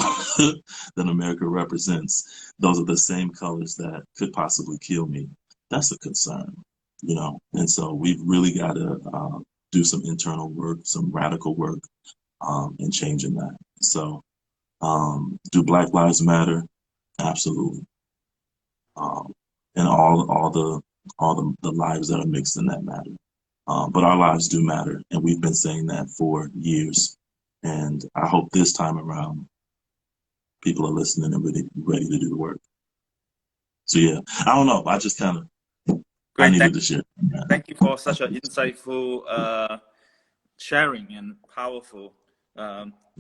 that America represents. Those are the same colors that could possibly kill me. That's a concern, you know. And so we've really got to do some internal work, some radical work, and changing that. So, do Black Lives Matter? Absolutely. Um, and all the lives that are mixed in that matter. But our lives do matter, and we've been saying that for years. And I hope this time around people are listening and ready to do the work. So yeah, I don't know. I just kind of I Great. needed to share. Thank you for such an insightful sharing and powerful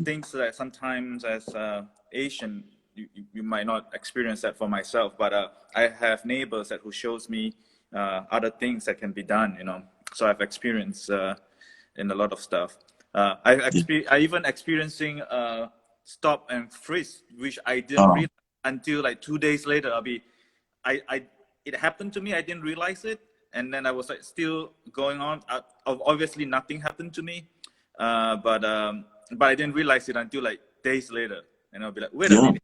things that sometimes as Asian you might not experience that for myself, but I have neighbors that who shows me other things that can be done, you know. So I've experienced in a lot of stuff. Yeah. I even experiencing stop and freeze, which I didn't Um, realize until like 2 days later. I it happened to me. I didn't realize it, and then I was like still going on. Obviously, nothing happened to me, but I didn't realize it until like days later, and I'll be like, wait a yeah. minute,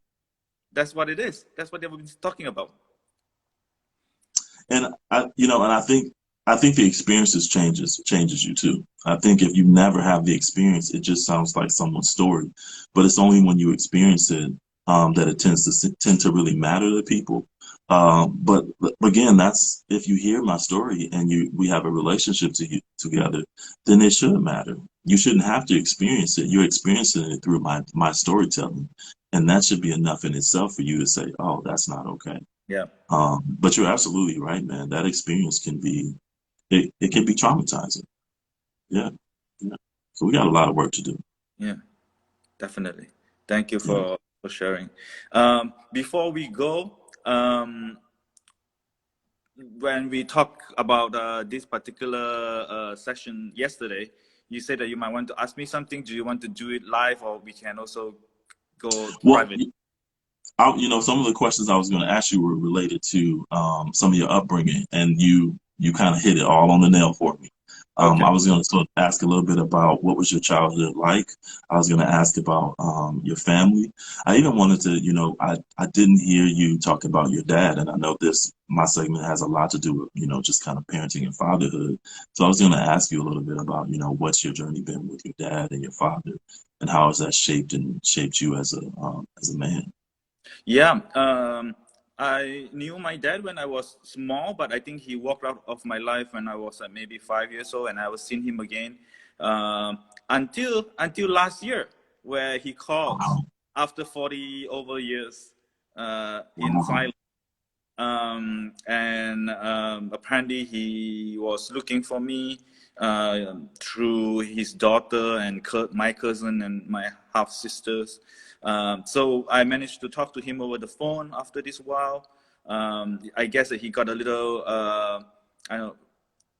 that's what it is. That's what they were talking about. And and I think the experiences changes you too. I think if you never have the experience, it just sounds like someone's story. But it's only when you experience it that it tend to really matter to people. But again, that's if you hear my story and we have a relationship together, then it should matter. You shouldn't have to experience it. You're experiencing it through my storytelling, and that should be enough in itself for you to say, "Oh, that's not okay." Yeah, But you're absolutely right, man. That experience it can be traumatizing. Yeah, yeah. So we got a lot of work to do. yeah, definitely. Thank you Yeah. for sharing. Before we go, when we talk about this particular session yesterday, you said that you might want to ask me something. Do you want to do it live, or we can also go Well, private? some of the questions I was going to ask you were related to some of your upbringing, and you kind of hit it all on the nail for me. Okay. I was going to sort of ask a little bit about what was your childhood like. I was going to ask about your family. I even wanted to, I didn't hear you talk about your dad, and I know my segment has a lot to do with, just kind of parenting and fatherhood. So I was going to ask you a little bit about, what's your journey been with your dad and your father, and how has that shaped you as a man? Yeah. I knew my dad when I was small, but I think he walked out of my life when I was maybe 5 years old, and I was seeing him again until last year, where he called Wow. after 40 over years in Wow. silence. And apparently he was looking for me through his daughter and my cousin and my half sisters. So I managed to talk to him over the phone after this while. I guess that he got a little I don't know,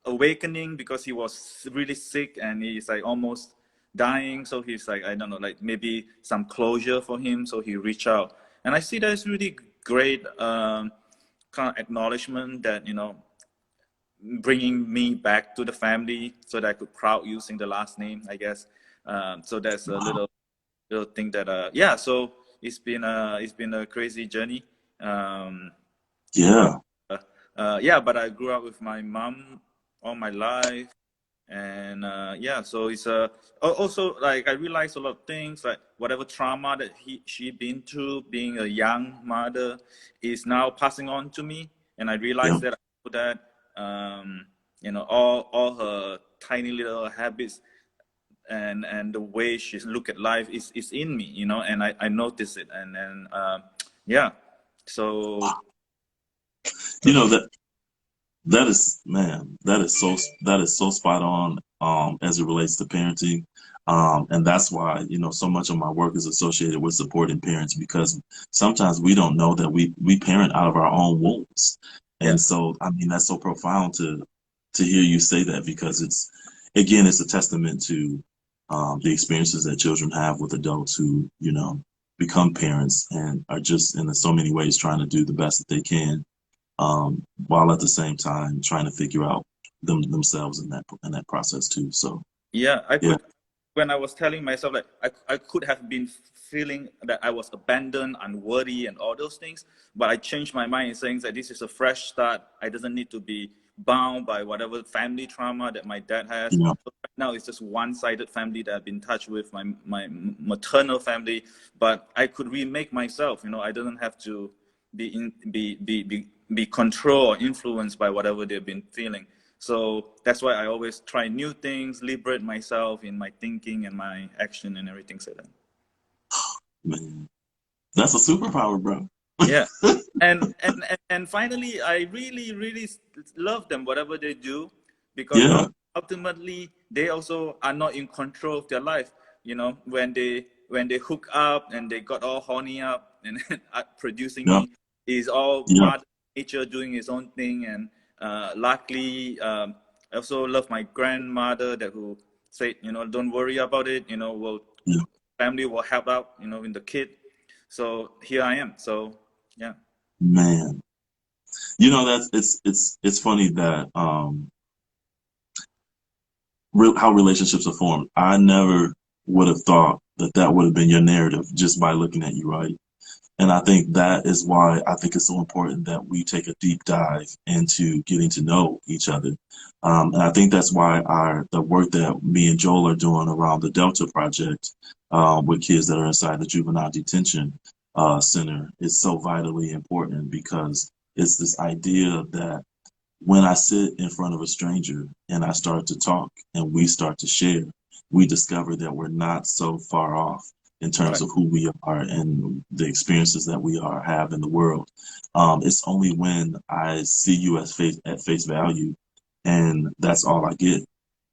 awakening because he was really sick and he's like almost dying. So he's like, I don't know, like maybe some closure for him. So he reached out, and I see that it's really great kind of acknowledgement that bringing me back to the family so that I could proud using the last name, I guess. So that's a Wow. little thing that yeah. So it's been a crazy journey. Um, but Yeah. yeah, but I grew up with my mom all my life, and yeah, so it's also like I realized a lot of things, like whatever trauma that she been through being a young mother is now passing on to me, and I Yeah. realized that all her tiny little habits and the way she look at life is in me, and I notice it, and then yeah, so You know that is, man, that is so spot on as it relates to parenting. And that's why, so much of my work is associated with supporting parents because sometimes we don't know that we parent out of our own wounds. yeah. And so I mean that's so profound to hear you say that because it's a testament to the experiences that children have with adults who, become parents and are just in so many ways trying to do the best that they can while at the same time trying to figure out themselves in that process too. So Yeah, yeah, when I was telling myself that I could have been feeling that I was abandoned, unworthy, and all those things, but I changed my mind in saying that this is a fresh start. I doesn't need to be bound by whatever family trauma that my dad has. yeah, So right now it's just one-sided family that I've been in touch with, my maternal family. But I could remake myself. I didn't have to be controlled or influenced by whatever they've been feeling. So that's why I always try new things, liberate myself in my thinking and my action and everything like that. Man, that's a superpower, bro. Yeah. And finally, I really love them, whatever they do, because Yeah, ultimately they also are not in control of their life. When they hook up and they got all horny up and producing yeah, me, is all yeah, Mother Nature doing his own thing. And luckily, I also love my grandmother that who said, don't worry about it. yeah. Family will help out, in the kid. So here I am. So yeah. Man, that's it's funny that how relationships are formed. I never would have thought that that would have been your narrative just by looking at you, right? And I think that is why I think it's so important that we take a deep dive into getting to know each other. And I think that's why the work that me and Joel are doing around the Delta Project with kids that are inside the juvenile detention center is so vitally important because it's this idea that when I sit in front of a stranger and I start to talk and we start to share, we discover that we're not so far off in terms Right. of who we are and the experiences that we have in the world. It's only when I see you at face value, and that's all I get.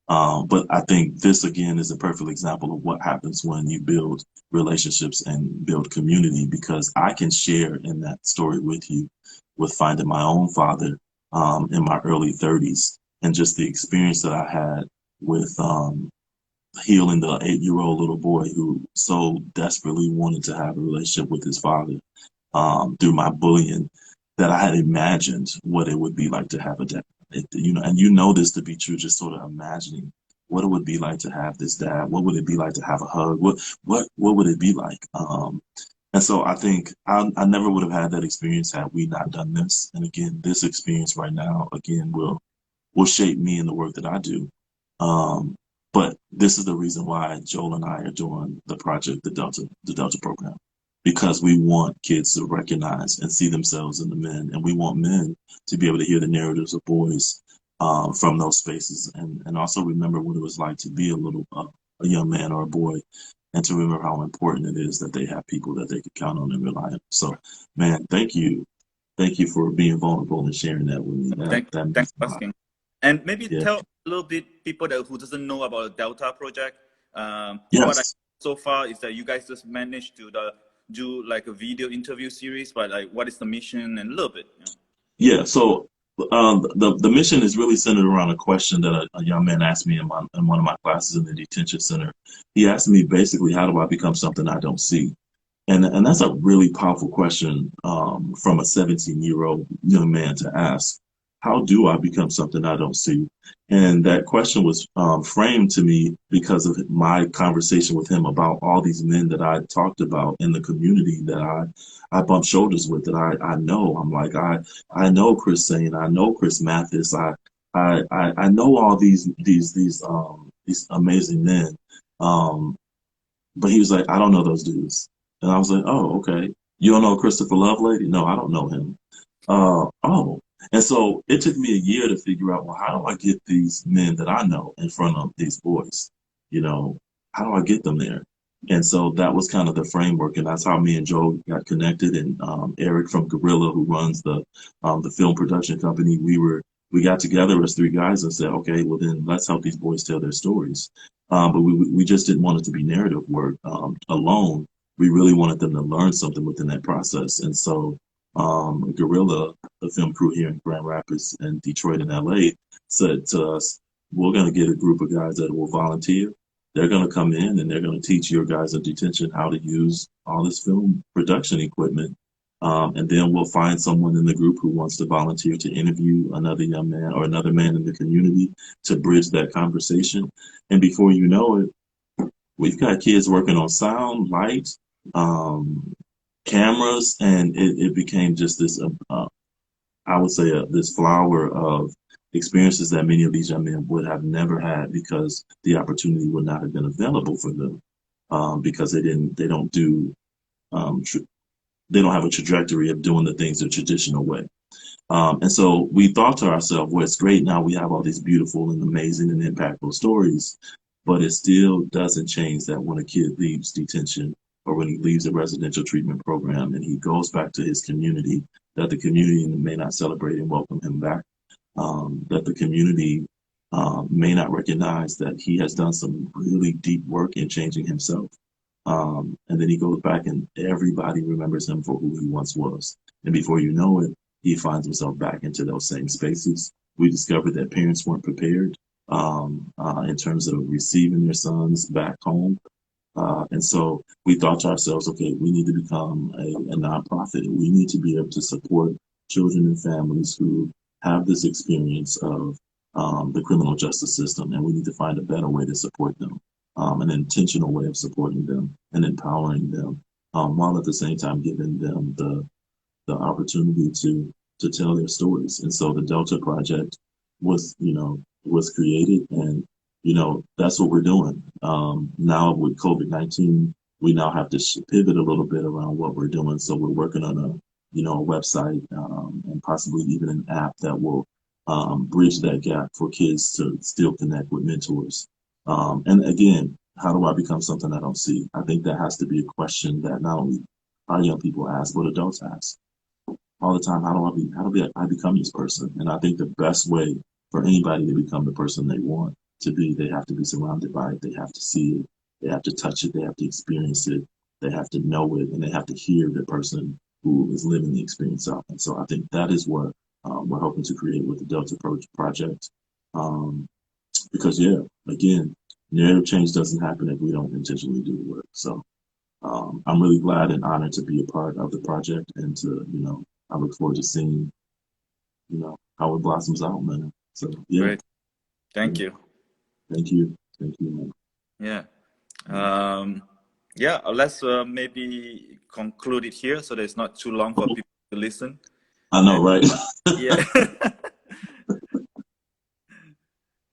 But I think this again is a perfect example of what happens when you build relationships and build community because I can share in that story with you with finding my own father in my early 30s and just the experience that I had with healing the 8-year-old little boy who so desperately wanted to have a relationship with his father through my bullying that I had imagined what it would be like to have a dad. And this to be true, just sort of imagining what it would be like to have this dad. What would it be like to have a hug? What would it be like? And so I think I never would have had that experience had we not done this. And again, this experience right now, again, will shape me in the work that I do. Um, but this is the reason why Joel and I are doing the project, the Delta program, because we want kids to recognize and see themselves in the men, and we want men to be able to hear the narratives of boys from those spaces, and also remember what it was like to be a young man or a boy, and to remember how important it is that they have people that they can count on and rely on. So, man, thank you for being vulnerable and sharing that with me. That Thanks means a for lot. asking. And maybe Yeah. tell a little bit people who doesn't know about the Delta project. What I Yes. so far is that you guys just managed to do like a video interview series, but like what is the mission and a little bit. Yeah. So the mission is really centered around a question that a young man asked me in one of my classes in the detention center. He asked me basically, how do I become something I don't see? And that's a really powerful question from a 17-year-old young man to ask. How do I become something I don't see? And that question was framed to me because of my conversation with him about all these men that I talked about in the community that I bump shoulders with, that I know. I'm like, I know Chris Sane, I know Chris Mathis, I know all these amazing men. Um, but he was like, I don't know those dudes. And I was like, oh, okay. You don't know Christopher Lovelady? No, I don't know him. Oh. And so it took me a year to figure out, well, how do I get these men that I know in front of these boys? You know, how do I get them there? And so that was kind of the framework, and that's how me and Joe got connected. And Eric from Gorilla, who runs the film production company, we got together as three guys and said, okay, well then let's help these boys tell their stories. But we just didn't want it to be narrative work alone. We really wanted them to learn something within that process. And so Gorilla, the film crew here in Grand Rapids and Detroit and LA, said to us, we're going to get a group of guys that will volunteer. They're going to come in and they're going to teach your guys in detention how to use all this film production equipment. And then we'll find someone in the group who wants to volunteer to interview another young man or another man in the community to bridge that conversation. And before you know it, we've got kids working on sound, light, um, cameras, and it became just this, I would say, this flower of experiences that many of these young men would have never had because the opportunity would not have been available for them, because um, tr- they don't have a trajectory of doing the things the traditional way. And so we thought to ourselves, well, it's great now we have all these beautiful and amazing and impactful stories, but it still doesn't change that when a kid leaves detention or when he leaves a residential treatment program and he goes back to his community, that the community may not celebrate and welcome him back, that the community may not recognize that he has done some really deep work in changing himself. And then he goes back and everybody remembers him for who he once was. And before you know it, he finds himself back into those same spaces. We discovered that parents weren't prepared in terms of receiving their sons back home. And so we thought to ourselves, okay, we need to become a nonprofit. We need to be able to support children and families who have this experience of the criminal justice system, and we need to find a better way to support them, an intentional way of supporting them and empowering them, while at the same time giving them the opportunity to tell their stories. And so the Delta Project was created, and that's what we're doing. Now with COVID-19, we now have to pivot a little bit around what we're doing. So we're working on a website, and possibly even an app that will bridge that gap for kids to still connect with mentors. And again, how do I become something I don't see? I think that has to be a question that not only our young people ask, but adults ask all the time. How do I become this person? And I think the best way for anybody to become the person they want to be, they have to be surrounded by it. They have to see it. They have to touch it. They have to experience it. They have to know it, and they have to hear the person who is living the experience out. And so I think that is what we're hoping to create with the Delta Project. Um, because yeah, again, narrative change doesn't happen if we don't intentionally do the work. So I'm really glad and honored to be a part of the project, and I look forward to seeing, how it blossoms out, man. So yeah, Great. Thank yeah. you. Thank you, man. Yeah. Yeah. Yeah, let's maybe conclude it here so that it's not too long for people to listen. I And know, right? yeah.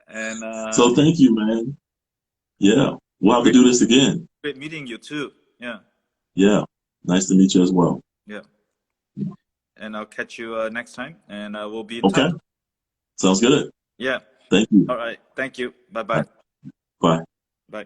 And So thank you, man. Yeah, we'll have to great, do this again. great meeting you too. Yeah. Yeah, nice to meet you as well. Yeah. And I'll catch you next time, and we'll be in touch. Okay, sounds good. Yeah. Thank you. All right. Thank you. All Bye-bye. right, bye. Bye.